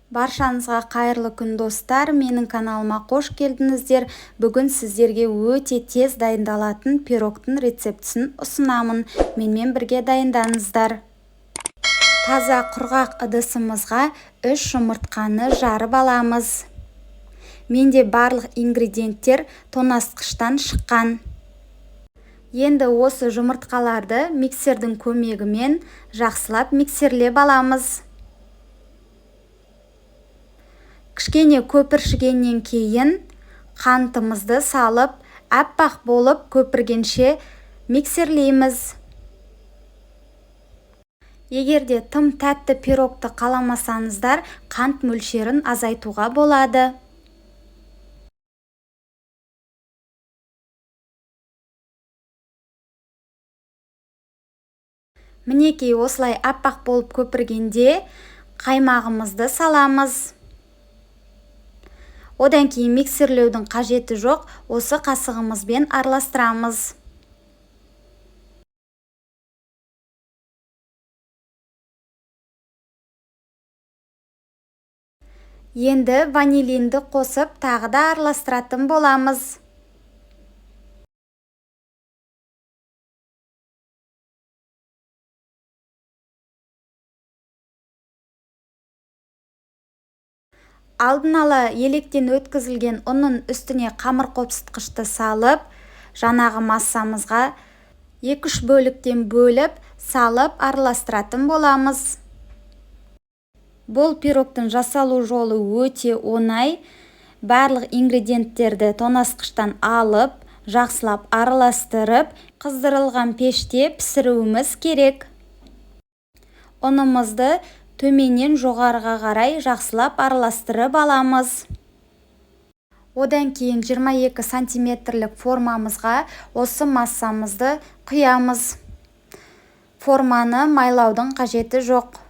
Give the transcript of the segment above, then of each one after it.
Баршаңызға қайырлы күн достар, менің каналыма қош келдіңіздер. Бүгін сіздерге өте тез дайындалатын пирогтың рецептісін ұсынамын. Менімен бірге дайындаңыздар. Таза құрғақ ыдысымызға 3 жұмыртқаны жарып аламыз. Менде барлық ингредиенттер тоңазытқыштан шыққан. Енді осы жұмыртқаларды миксердің көмегімен жақсылап миксерлеп аламыз. Кішкене көпіршігеннен кейін қантымызды салып, аппақ болып көпіргенше миксерлейміз. Егерде тым тәтті пирогты қаламасаңыздар, қант мөлшерін азайтуға болады. Мінекей осылай аппақ болып көпіргенде қаймағымызды саламыз. Одан кейін миксерлеудің қажеті жоқ, осы қасығымызбен араластырамыз. Енді ванилинді қосып, тағы да араластыратын боламыз. Алдын ала електен өткізілген ұнның үстіне қамыр қопсытқышты салып, жаңағы массамызға 2-3 бөліктен бөліп, салып араластыратын боламыз. Бұл пирогтың жасалу жолы өте оңай. Барлық ингредиенттерді тоңазытқыштан алып, жақсылап араластырып, қыздырылған пеште пісіруіміз керек. Ұнымызды төменнен жоғарыға қарай жақсылап араластырып аламыз. Одан кейін 22 сантиметрлік формамызға осы массамызды құямыз. Форманы майлаудың қажеті жоқ.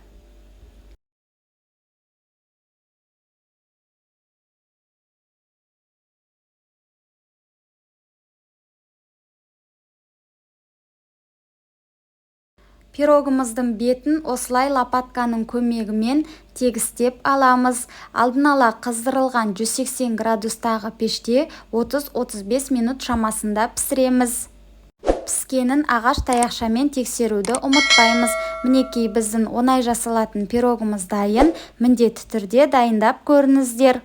Пирогымыздың бетін осылай лопатканың көмегімен тегістеп аламыз. Алдын ала қыздырылған 180 градустағы пеште 30-35 минут шамасында пісіреміз. Піскенін ағаш таяқшамен тексеруді ұмытпаймыз. Мінекей біздің оңай жасалатын пирогымыз дайын. Міндетті түрде дайындап көріңіздер.